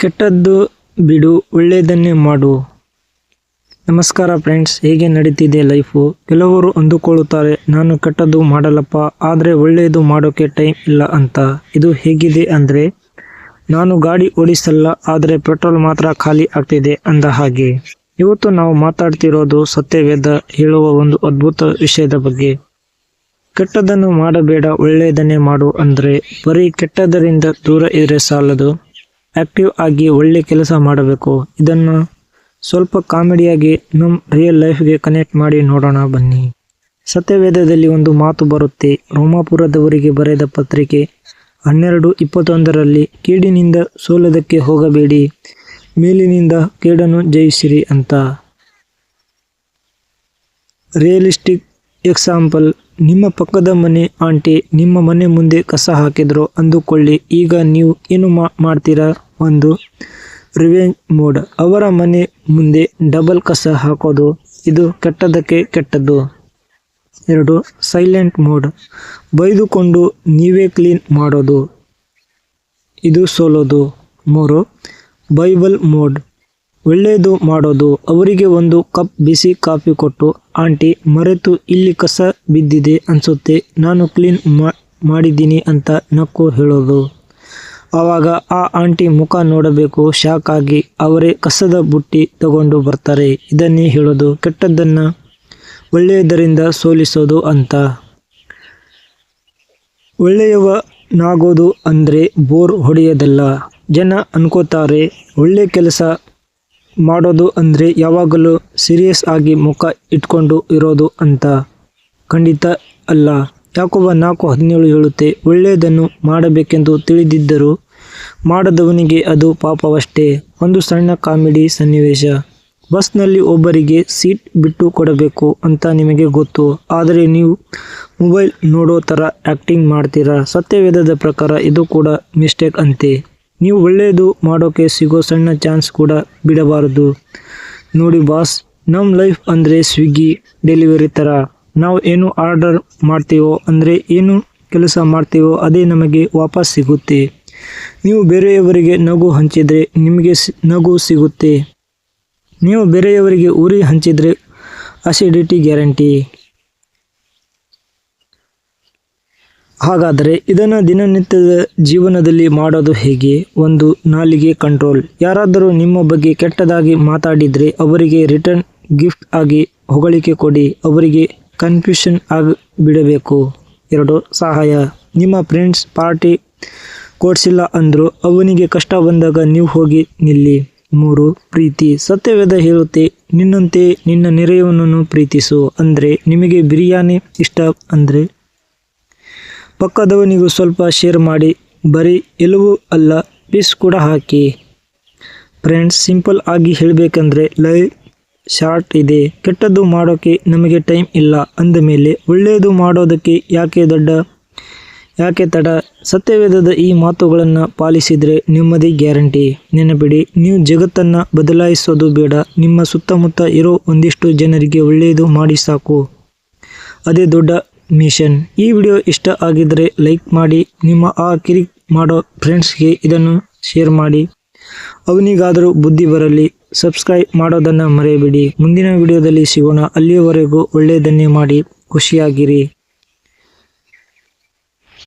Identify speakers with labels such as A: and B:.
A: ಕೆಟ್ಟದ್ದು ಬಿಡು, ಒಳ್ಳೆಯದನ್ನೇ ಮಾಡು. ನಮಸ್ಕಾರ ಫ್ರೆಂಡ್ಸ್, ಹೇಗೆ ನಡೀತಿದೆ ಲೈಫು? ಕೆಲವರು ಅಂದುಕೊಳ್ಳುತ್ತಾರೆ, ನಾನು ಕೆಟ್ಟದ್ದು ಮಾಡಲ್ಲಪ್ಪ, ಆದರೆ ಒಳ್ಳೆಯದು ಮಾಡೋಕ್ಕೆ ಟೈಮ್ ಇಲ್ಲ ಅಂತ. ಇದು ಹೇಗಿದೆ ಅಂದರೆ, ನಾನು ಗಾಡಿ ಓಡಿಸಲ್ಲ, ಆದರೆ ಪೆಟ್ರೋಲ್ ಮಾತ್ರ ಖಾಲಿ ಆಗ್ತಿದೆ ಅಂದ ಹಾಗೆ. ಇವತ್ತು ನಾವು ಮಾತಾಡ್ತಿರೋದು ಸತ್ಯವೇದ ಹೇಳುವ ಒಂದು ಅದ್ಭುತ ವಿಷಯದ ಬಗ್ಗೆ. ಕೆಟ್ಟದ್ದನ್ನು ಮಾಡಬೇಡ, ಒಳ್ಳೆಯದನ್ನೇ ಮಾಡು ಅಂದರೆ ಬರೀ ಕೆಟ್ಟದರಿಂದ ದೂರ ಇದ್ರೆ ಸಾಲದು, ಆಕ್ಟಿವ್ ಆಗಿ ಒಳ್ಳೆ ಕೆಲಸ ಮಾಡಬೇಕು. ಇದನ್ನು ಸ್ವಲ್ಪ ಕಾಮಿಡಿಯಾಗಿ ನಮ್ಮ ರಿಯಲ್ ಲೈಫ್ಗೆ ಕನೆಕ್ಟ್ ಮಾಡಿ ನೋಡೋಣ ಬನ್ನಿ. ಸತ್ಯವೇದದಲ್ಲಿ ಒಂದು ಮಾತು ಬರುತ್ತೆ, ರೋಮಾಪುರದವರಿಗೆ ಬರೆದ ಪತ್ರಿಕೆ 12:21 ಕೇಡಿನಿಂದ ಸೋಲೋದಕ್ಕೆ ಹೋಗಬೇಡಿ, ಮೇಲಿನಿಂದ ಕೇಡನ್ನು ಜಯಿಸಿರಿ ಅಂತ. ರಿಯಲಿಸ್ಟಿಕ್ ಎಕ್ಸಾಂಪಲ್, ನಿಮ್ಮ ಪಕ್ಕದ ಮನೆ ಆಂಟಿ ನಿಮ್ಮ ಮನೆ ಮುಂದೆ ಕಸ ಹಾಕಿದ್ರು ಅಂದುಕೊಳ್ಳಿ. ಈಗ ನೀವು ಏನು ಮಾಡ್ತೀರಾ? ಒಂದು, ರಿವೆಂಜ್ ಮೋಡ್, ಅವರ ಮನೆ ಮುಂದೆ ಡಬಲ್ ಕಸ ಹಾಕೋದು, ಇದು ಕೆಟ್ಟದಕ್ಕೆ ಕೆಟ್ಟದ್ದು. 2, ಸೈಲೆಂಟ್ ಮೋಡ್, ಬೈದುಕೊಂಡು ನೀವೇ ಕ್ಲೀನ್ ಮಾಡೋದು, ಇದು ಸೋಲೋದು. 3, ಬೈಬಲ್ ಮೋಡ್, ಒಳ್ಳೆಯದು ಮಾಡೋದು, ಅವರಿಗೆ ಒಂದು ಕಪ್ ಬಿಸಿ ಕಾಫಿ ಕೊಟ್ಟು, ಆಂಟಿ ಮರೆತು ಇಲ್ಲಿ ಕಸ ಬಿದ್ದಿದೆ ಅನ್ಸುತ್ತೆ, ನಾನು ಕ್ಲೀನ್ ಮಾಡಿದ್ದೀನಿ ಅಂತ ನಕ್ಕು ಹೇಳೋದು. ಆವಾಗ ಆ ಆಂಟಿ ಮುಖ ನೋಡಬೇಕು, ಶಾಕ್ ಆಗಿ ಅವರೇ ಕಸದ ಬುಟ್ಟಿ ತಗೊಂಡು ಬರ್ತಾರೆ. ಇದನ್ನೇ ಹೇಳೋದು ಕೆಟ್ಟದ್ದನ್ನು ಒಳ್ಳೆಯದರಿಂದ ಸೋಲಿಸೋದು ಅಂತ. ಒಳ್ಳೆಯವನಾಗೋದು ಅಂದರೆ ಬೋರ್ ಹೊಡೆಯೋದಲ್ಲ. ಜನ ಅನ್ಕೋತಾರೆ ಒಳ್ಳೆ ಕೆಲಸ ಮಾಡೋದು ಅಂದರೆ ಯಾವಾಗಲೂ ಸೀರಿಯಸ್ ಆಗಿ ಮುಖ ಇಟ್ಕೊಂಡು ಇರೋದು ಅಂತ. ಖಂಡಿತ ಅಲ್ಲ. ಯಾಕೋಬ 4:17 ಹೇಳುತ್ತೆ, ಒಳ್ಳೆಯದನ್ನು ಮಾಡಬೇಕೆಂದು ತಿಳಿದಿದ್ದರೂ ಮಾಡದವನಿಗೆ ಅದು ಪಾಪವಷ್ಟೇ. ಒಂದು ಸಣ್ಣ ಕಾಮಿಡಿ ಸನ್ನಿವೇಶ. ಬಸ್ನಲ್ಲಿ ಒಬ್ಬರಿಗೆ ಸೀಟ್ ಬಿಟ್ಟು ಕೊಡಬೇಕು ಅಂತ ನಿಮಗೆ ಗೊತ್ತು, ಆದರೆ ನೀವು ಮೊಬೈಲ್ ನೋಡೋ ಥರ ಆ್ಯಕ್ಟಿಂಗ್ ಮಾಡ್ತೀರಾ. ಸತ್ಯವೇದದ ಪ್ರಕಾರ ಇದು ಕೂಡ ಮಿಸ್ಟೇಕ್ ಅಂತೆ. ನೀವು ಒಳ್ಳೆಯದು ಮಾಡೋಕ್ಕೆ ಸಿಗೋ ಸಣ್ಣ ಚಾನ್ಸ್ ಕೂಡ ಬಿಡಬಾರದು. ನೋಡಿ ಬಾಸ್, ನಮ್ಮ ಲೈಫ್ ಅಂದರೆ ಸ್ವಿಗ್ಗಿ ಡೆಲಿವರಿ ಥರ. ನಾವು ಏನು ಆರ್ಡರ್ ಮಾಡ್ತೀವೋ ಅಂದರೆ ಏನು ಕೆಲಸ ಮಾಡ್ತೀವೋ ಅದೇ ನಮಗೆ ವಾಪಸ್ ಸಿಗುತ್ತೆ. ನೀವು ಬೇರೆಯವರಿಗೆ ನಗು ಹಂಚಿದರೆ ನಿಮಗೆ ನಗು ಸಿಗುತ್ತೆ. ನೀವು ಬೇರೆಯವರಿಗೆ ಉರಿ ಹಂಚಿದರೆ ಅಸಿಡಿಟಿ ಗ್ಯಾರಂಟಿ. ಹಾಗಾದರೆ ಇದನ್ನು ದಿನನಿತ್ಯದ ಜೀವನದಲ್ಲಿ ಮಾಡೋದು ಹೇಗೆ? 1, ನಾಲಿಗೆ ಕಂಟ್ರೋಲ್. ಯಾರಾದರೂ ನಿಮ್ಮ ಬಗ್ಗೆ ಕೆಟ್ಟದಾಗಿ ಮಾತಾಡಿದರೆ ಅವರಿಗೆ ರಿಟರ್ನ್ ಗಿಫ್ಟ್ ಆಗಿ ಹೊಗಳಿಕೆ ಕೊಡಿ, ಅವರಿಗೆ ಕನ್ಫ್ಯೂಷನ್ ಆಗಿ ಬಿಡಬೇಕು. 2, ಸಹಾಯ. ನಿಮ್ಮ ಫ್ರೆಂಡ್ಸ್ ಪಾರ್ಟಿ ಕೊಡಿಸಿಲ್ಲ ಅಂದರೂ ಅವನಿಗೆ ಕಷ್ಟ ಬಂದಾಗ ನೀವು ಹೋಗಿ ನಿಲ್ಲಿ. 3, ಪ್ರೀತಿ. ಸತ್ಯವೇದ ಹೇಳುತ್ತೆ, ನಿನ್ನಂತೆ ನಿನ್ನ ನೆರೆಯವನನ್ನು ಪ್ರೀತಿಸು. ಅಂದರೆ ನಿಮಗೆ ಬಿರಿಯಾನಿ ಇಷ್ಟ ಅಂದರೆ ಪಕ್ಕದವನಿಗೂ ಸ್ವಲ್ಪ ಶೇರ್ ಮಾಡಿ, ಬರೀ ಎಲುವು ಅಲ್ಲ ಪೀಸ್ ಕೂಡ ಹಾಕಿ. ಫ್ರೆಂಡ್ಸ್, ಸಿಂಪಲ್ ಆಗಿ ಹೇಳಬೇಕಂದ್ರೆ ಲೈಫ್ ಶಾರ್ಟ್ ಇದೆ. ಕೆಟ್ಟದ್ದು ಮಾಡೋಕ್ಕೆ ನಮಗೆ ಟೈಮ್ ಇಲ್ಲ ಅಂದ ಮೇಲೆ ಒಳ್ಳೆಯದು ಮಾಡೋದಕ್ಕೆ ಯಾಕೆ ತಡ? ಸತ್ಯವೇದದ ಈ ಮಾತುಗಳನ್ನು ಪಾಲಿಸಿದರೆ ನೆಮ್ಮದಿ ಗ್ಯಾರಂಟಿ. ನೆನಪಿಡಿ, ನೀವು ಜಗತ್ತನ್ನು ಬದಲಾಯಿಸೋದು ಬೇಡ, ನಿಮ್ಮ ಸುತ್ತಮುತ್ತ ಇರೋ ಒಂದಿಷ್ಟು ಜನರಿಗೆ ಒಳ್ಳೆಯದು ಮಾಡಿ ಸಾಕು, ಅದೇ ದೊಡ್ಡ ಮಿಷನ್. ಈ ವಿಡಿಯೋ ಇಷ್ಟ ಆಗಿದ್ದರೆ ಲೈಕ್ ಮಾಡಿ, ನಿಮ್ಮ ಆ ಕಿರಿಕ್ ಮಾಡೋ ಫ್ರೆಂಡ್ಸ್ಗೆ ಇದನ್ನು ಶೇರ್ ಮಾಡಿ, ಅವನಿಗಾದರೂ ಬುದ್ಧಿ ಬರಲಿ. ಸಬ್ಸ್ಕ್ರೈಬ್ ಮಾಡೋದನ್ನು ಮರೆಯಬೇಡಿ. ಮುಂದಿನ ವಿಡಿಯೋದಲ್ಲಿ ಸಿಗೋಣ. ಅಲ್ಲಿಯವರೆಗೂ ಒಳ್ಳೆಯದನ್ನೇ ಮಾಡಿ, ಖುಷಿಯಾಗಿರಿ.